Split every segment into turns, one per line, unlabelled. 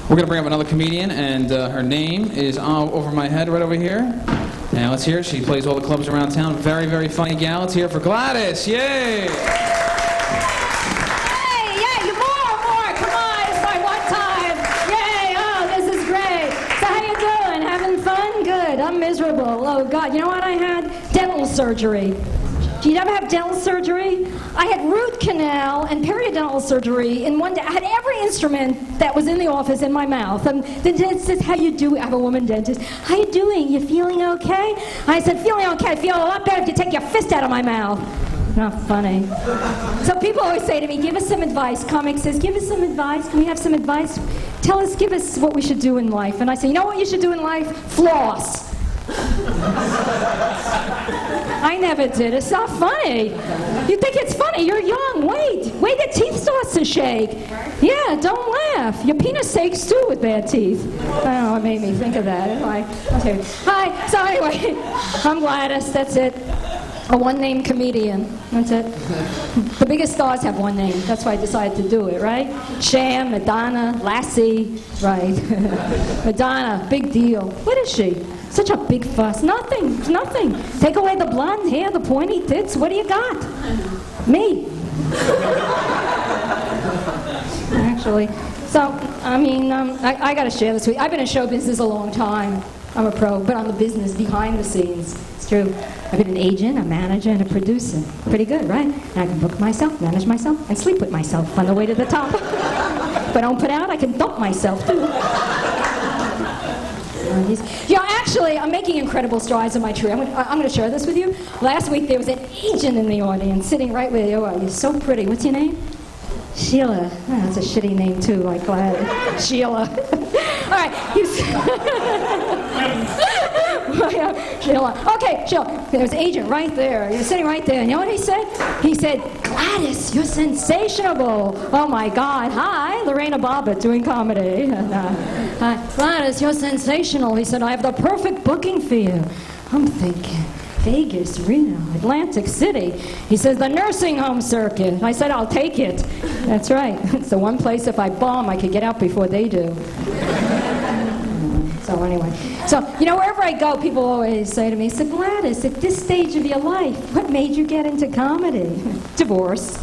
We're going to bring up another comedian, and her name is over my head right over here. Now let's hear it. She plays all the clubs around town. Very, very funny gal. Let's hear it for Gladys. Yay!
I'm miserable. Oh, God. You know what I had? Dental surgery. Do you ever have dental surgery? I had root canal and periodontal surgery in one day. I had every instrument that was in the office in my mouth. And the dentist says, how you doing? I have a woman dentist. How you doing? You feeling okay? I said, feeling okay. I feel a lot better if you take your fist out of my mouth. Not funny. So people always say to me, give us some advice. Comic says, give us some advice. Can we have some advice? Give us what we should do in life. And I say, you know what you should do in life? Floss. I never did. It's not funny. You think it's funny. You're young. Wait, your teeth starts to shake. Yeah, don't laugh. Your penis shakes too with bad teeth. I don't know what made me think of that. Okay. Hi. So anyway, I'm Gladys. That's it. A one-name comedian. That's it. The biggest stars have one name. That's why I decided to do it, right? Cher, Madonna, Lassie, right? Madonna, big deal. What is she? Such a big fuss. Nothing. Take away the blonde hair, the pointy tits. What do you got? Me. Actually. So, I mean, I got to share this with you. I've been in show business a long time. I'm a pro, but on the business behind the scenes. It's true. I've been an agent, a manager, and a producer. Pretty good, right? And I can book myself, manage myself, and sleep with myself on the way to the top. If I don't put out, I can dump myself, too. Yeah, actually, I'm making incredible strides in my career. I'm going to share this with you. Last week, there was an agent in the audience sitting right where you are. You're so pretty. What's your name? Sheila. Oh, that's a shitty name, too, like Glad. Sheila. All right. Sheila. Okay, Sheila. There's an agent right there. You're sitting right there. And you know what he said? He said, Gladys, you're sensational. Oh, my God. Hi, Lorena Bobbitt doing comedy. Hi, Gladys, you're sensational. He said, I have the perfect booking for you. I'm thinking, Vegas, Reno, Atlantic City. He says, the nursing home circuit. I said, I'll take it. That's right. It's the one place if I bomb, I could get out before they do. So anyway, wherever I go, people always say to me, so Gladys, at this stage of your life, what made you get into comedy? Divorce.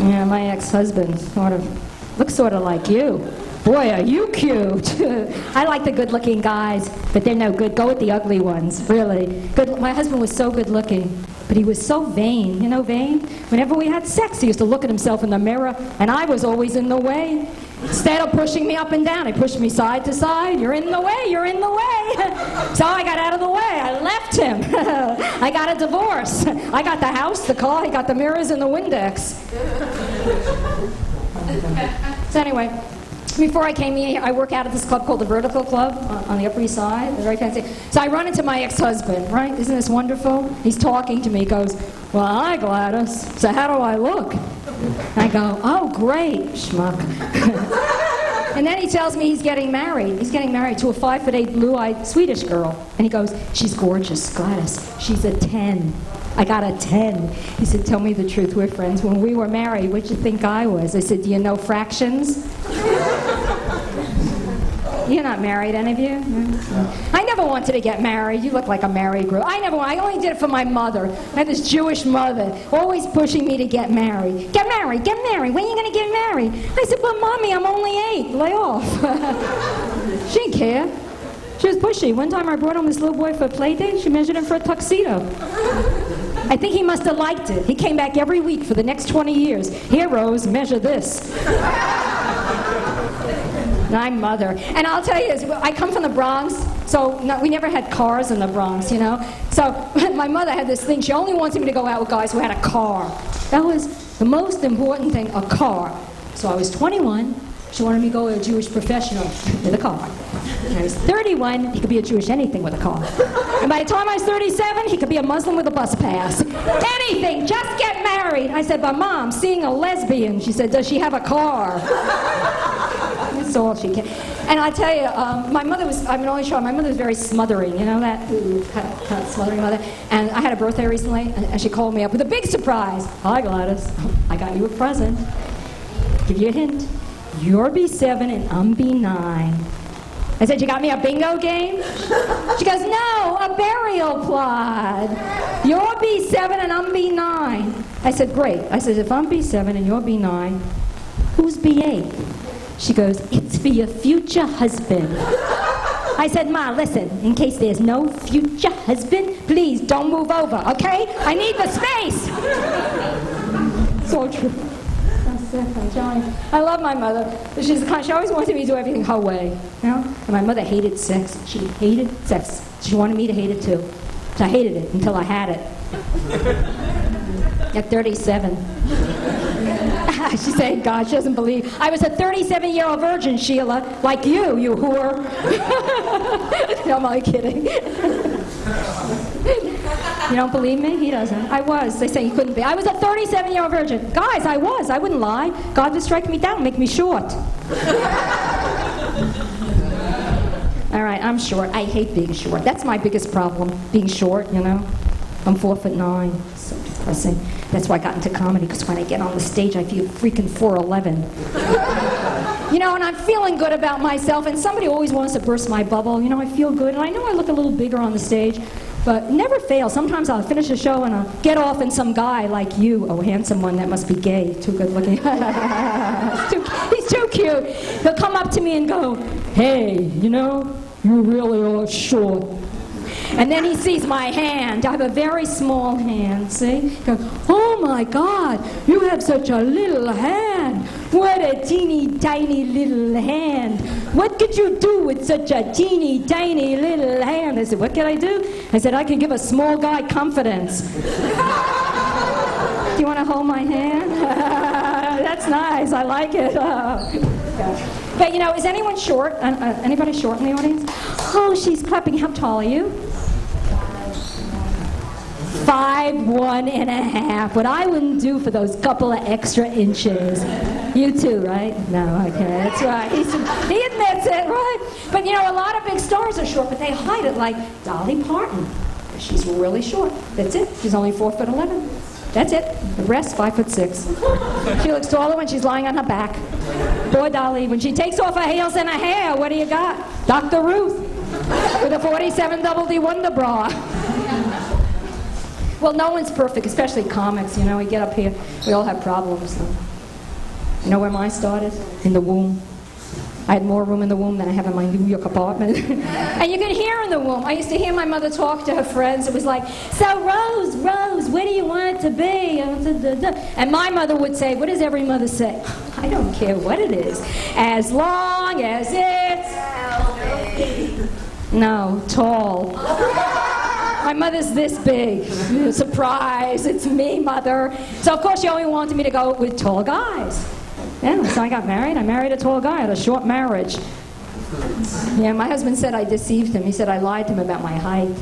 Yeah, my ex-husband looks sort of like you. Boy, are you cute. I like the good-looking guys, but they're no good. Go with the ugly ones, really. My husband was so good-looking, but he was so vain. You know vain? Whenever we had sex, he used to look at himself in the mirror, and I was always in the way. Instead of pushing me up and down, he pushed me side to side. You're in the way, you're in the way. So I got out of the way. I left him. I got a divorce. I got the house, the car, I got the mirrors and the Windex. So anyway, before I came here, I work out at this club called the Vertical Club on the Upper East Side. Very fancy. So I run into my ex-husband, right? Isn't this wonderful? He's talking to me. He goes, well, hi, Gladys. So how do I look? I go, oh, great, schmuck. And then he tells me he's getting married. He's getting married to a 5'8", blue-eyed Swedish girl. And he goes, she's gorgeous, Gladys. She's a 10. I got a 10. He said, tell me the truth, we're friends. When we were married, what'd you think I was? I said, do you know fractions? You're not married, any of you? I never wanted to get married. You look like a married girl. I only did it for my mother. I had this Jewish mother, always pushing me to get married. Get married, get married. When are you going to get married? I said, but Mommy, I'm only 8. Lay off. She didn't care. She was pushy. One time I brought home this little boy for a play date. She measured him for a tuxedo. I think he must have liked it. He came back every week for the next 20 years. Here, Rose, measure this. My mother. And I'll tell you this, I come from the Bronx, so we never had cars in the Bronx, you know. So my mother had this thing. She only wanted me to go out with guys who had a car. That was the most important thing, a car. So I was 21. She wanted me to go with a Jewish professional with a car. When I was 31, he could be a Jewish anything with a car. And by the time I was 37, he could be a Muslim with a bus pass. Anything, just get married. I said, but Mom, seeing a lesbian. She said, does she have a car? That's all she can. And I tell you, my mother was, I'm only sure, my mother was very smothering, you know that? Kind of smothering mother. And I had a birthday recently, and she called me up with a big surprise. Hi, Gladys. I got you a present. Give you a hint. you're B7 and I'm B9. I said, you got me a bingo game? She goes, no, a burial plot. You're B7 and I'm B9. I said, great. I said, if I'm B7 and you're B9, who's B8? She goes, it's for your future husband. I said, Ma, listen, in case there's no future husband, please don't move over, okay? I need the space. So true. I love my mother. She's the kind, she always wanted me to do everything her way, you know? And my mother hated sex. She hated sex. She wanted me to hate it too. So I hated it until I had it. At 37. She said, God, she doesn't believe. I was a 37-year-old virgin, Sheila, like you whore. No, I'm only kidding. You don't believe me? He doesn't. I was. They say you couldn't be. I was a 37-year-old virgin. Guys, I was. I wouldn't lie. God would strike me down, make me short. All right, I'm short. I hate being short. That's my biggest problem, being short, you know. I'm 4'9". So depressing. That's why I got into comedy, because when I get on the stage, I feel freaking 4'11". You know, and I'm feeling good about myself, and somebody always wants to burst my bubble. You know, I feel good, and I know I look a little bigger on the stage, but never fail. Sometimes I'll finish a show and I'll get off, and some guy like you, oh, handsome one, that must be gay, too good looking. He's too cute. He'll come up to me and go, hey, you know, you really are short. And then he sees my hand. I have a very small hand, see? He goes, oh my God, you have such a little hand. What a teeny tiny little hand. What could you do with such a teeny tiny little hand? I said, what can I do? I said, I can give a small guy confidence. Do you want to hold my hand? That's nice, I like it. But you know, is anyone short? Anybody short in the audience? Oh, she's clapping. How tall are you? 5'1½". What I wouldn't do for those couple of extra inches. You too, right? No, okay, that's right. He admits it, right? But you know, a lot of big stars are short, but they hide it, like Dolly Parton. She's really short. That's it. She's only 4'11". That's it. The rest, 5'6". She looks taller when she's lying on her back. Poor Dolly. When she takes off her heels and her hair, what do you got? Dr. Ruth with a 47 Double D Wonder Bra. Well, no one's perfect, especially comics. You know, we get up here, we all have problems. You know where mine started? In the womb. I had more room in the womb than I have in my New York apartment. And you could hear in the womb. I used to hear my mother talk to her friends. It was like, so Rose, where do you want it to be? And my mother would say, what does every mother say? I don't care what it is. As long as it's... No, tall. My mother's this big. Surprise, it's me, Mother. So of course she only wanted me to go with tall guys. Yeah, so I got married. I married a tall guy. I had a short marriage. Yeah, my husband said I deceived him. He said I lied to him about my height.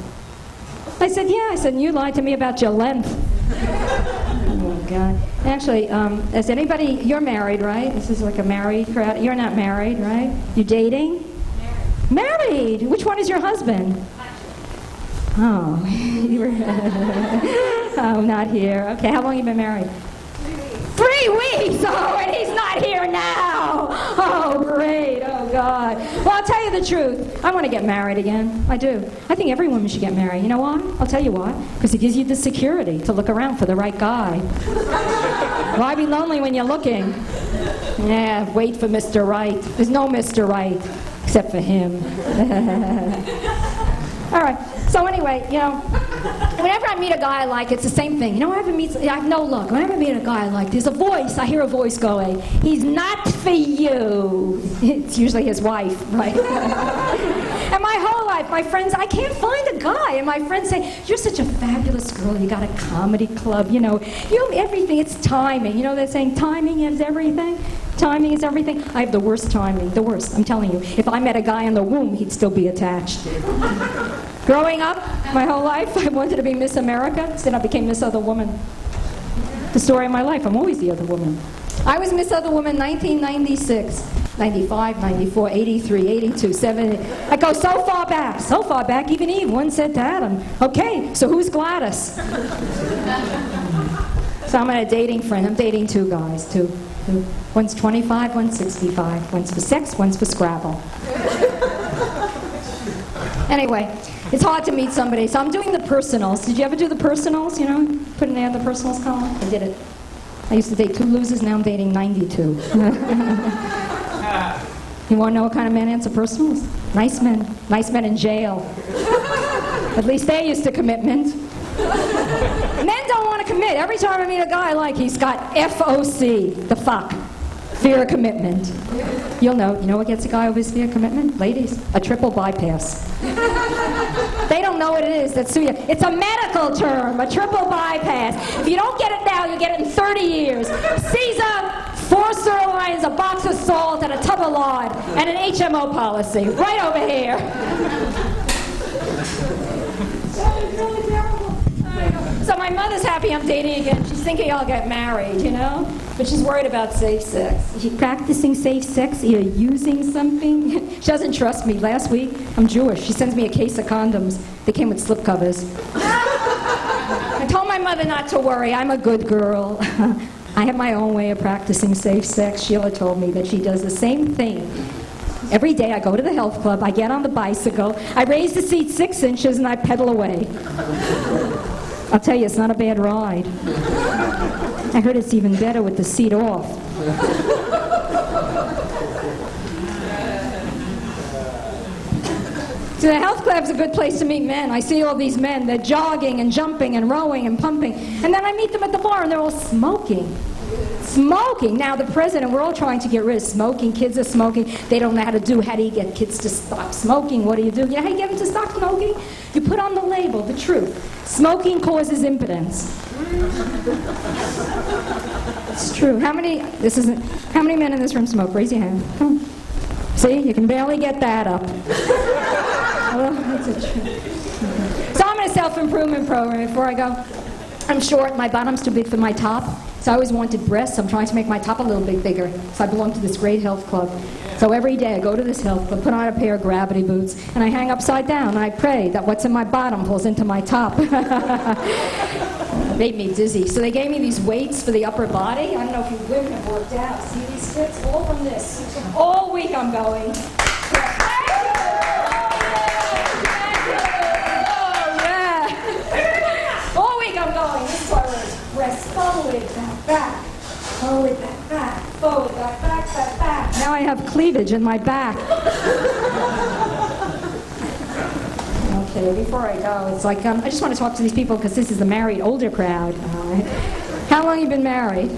I said, yeah. I said, and you lied to me about your length. Oh, God. Actually, is anybody, you're married, right? This is like a married crowd. You're not married, right? You dating? Married. Which one is your husband? Oh, oh, not here. Okay, how long have you been married? 3 weeks! Oh, and he's not here now! Oh, great. Oh, God. Well, I'll tell you the truth. I want to get married again. I do. I think every woman should get married. You know why? I'll tell you why. Because it gives you the security to look around for the right guy. Why be lonely when you're looking? Yeah, wait for Mr. Right. There's no Mr. Right, except for him. All right. So anyway, you know, whenever I meet a guy I like, it's the same thing. You know, I have no luck. Whenever I meet a guy I like, there's a voice. I hear a voice going, he's not for you. It's usually his wife, right? And my whole life, my friends, I can't find a guy. And my friends say, you're such a fabulous girl. You got a comedy club, you know everything. It's timing. You know, they're saying timing is everything. Timing is everything. I have the worst timing, the worst. I'm telling you. If I met a guy in the womb, he'd still be attached. Growing up, my whole life, I wanted to be Miss America. Then I became Miss Other Woman. The story of my life, I'm always the other woman. I was Miss Other Woman 1996, 95, 94, 83, 82, 70. I go so far back, even Eve once said to Adam, okay, so who's Gladys? So I'm on a dating friend. I'm dating 2 guys, too. two. One's 25, one's 65. One's for sex, one's for Scrabble. Anyway, it's hard to meet somebody, so I'm doing the personals. Did you ever do the personals, you know? Put in there the personals column? I did it. I used to date 2 losers, now I'm dating 92. You want to know what kind of men answer personals? Nice men. Nice men in jail. At least they're used to commitment. Men don't want to commit. Every time I meet a guy I like, he's got FOC, the fuck. Fear of commitment. You know what gets a guy over his fear of commitment? Ladies, a triple bypass. They don't know what it is. It's a medical term, a triple bypass. If you don't get it now, you'll get it in 30 years. Caesar, 4 sirloins, a box of salt, and a tub of lard, and an HMO policy. Right over here. So my mother's happy I'm dating again. She's thinking I'll get married, you know? But she's worried about safe sex. Is she practicing safe sex? Are you using something? She doesn't trust me. Last week, I'm Jewish. She sends me a case of condoms. They came with slip covers. I told my mother not to worry. I'm a good girl. I have my own way of practicing safe sex. Sheila told me that she does the same thing. Every day I go to the health club, I get on the bicycle, I raise the seat 6 inches, and I pedal away. I'll tell you, it's not a bad ride. I heard it's even better with the seat off. So the health club's a good place to meet men. I see all these men, they're jogging and jumping and rowing and pumping. And then I meet them at the bar and they're all smoking. Smoking. Now the president, we're all trying to get rid of smoking. Kids are smoking. They don't know how to do. How do you get kids to stop smoking? What do? You know how you get them to stop smoking? You put on the label, the truth. Smoking causes impotence. It's true. How many men in this room smoke? Raise your hand. Come on. See, you can barely get that up. Well, it's a truth. So I'm in a self-improvement program. Before I go, I'm short. My bottom's too big for my top. So I always wanted breasts. I'm trying to make my top a little bit bigger. So I belong to this great health club. So every day I go to this health club, put on a pair of gravity boots, and I hang upside down, and I pray that what's in my bottom pulls into my top. Made me dizzy. So they gave me these weights for the upper body. I don't know if you women have worked out. See these tips? All from this. All week I'm going. Forward, back, forward, back, forward, back. Now I have cleavage in my back. Okay, before I go, it's like, I just want to talk to these people because this is the married older crowd. How long have you been married?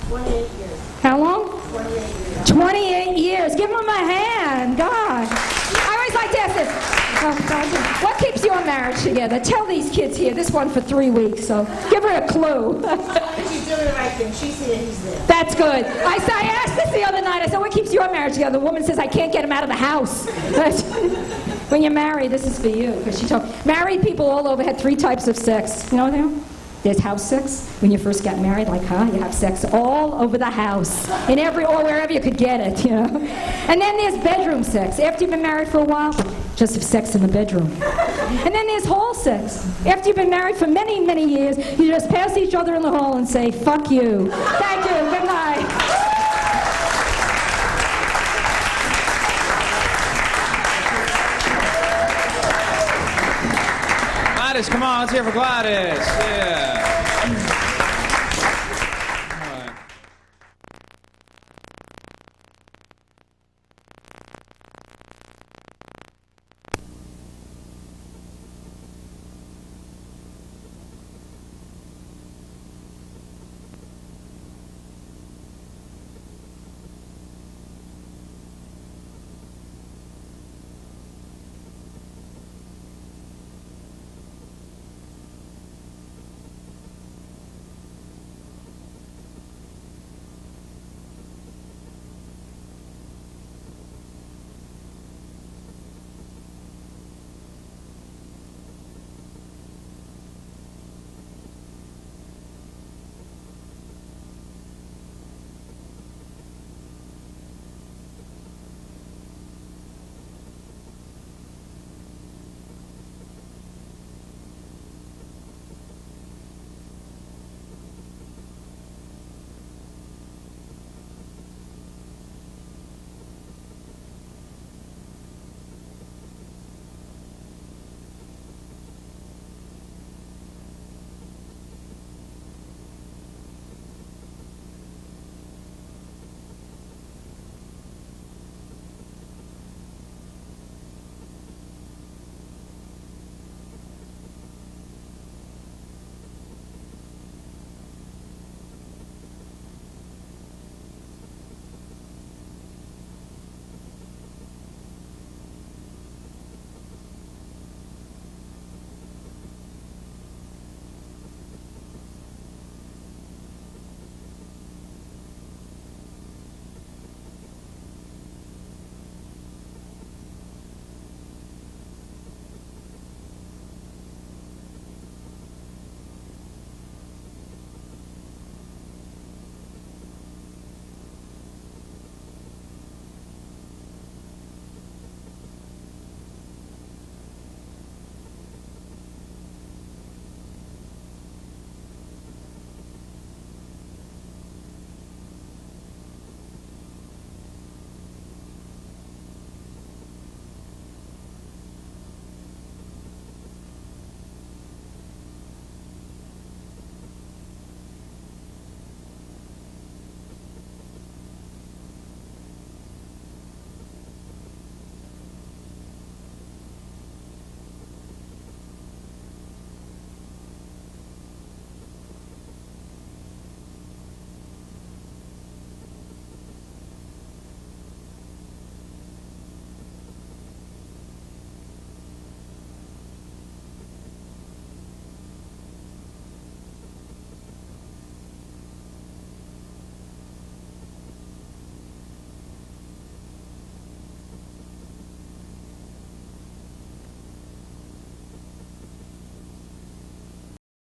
28 years.
How long?
28 years.
28 years. Give them a hand. God. I always like to ask this. What keeps your marriage together? Tell these kids here. This one for 3 weeks, so give her a clue.
She's doing the right thing. She sees that he's there.
That's good. I asked this the other night. I said, what keeps your marriage together? The woman says, I can't get him out of the house. When you're married, this is for you. Because she told married people all over had 3 types of sex. You know what they are? There's house sex. When you first got married, like, you have sex all over the house. In or wherever you could get it, you know. And then there's bedroom sex. After you've been married for a while, just have sex in the bedroom. And then there's hall sex. After you've been married for many, many years, you just pass each other in the hall and say, fuck you. Thank you. Good night.
Gladys, come on, let's hear it for Gladys. Yeah.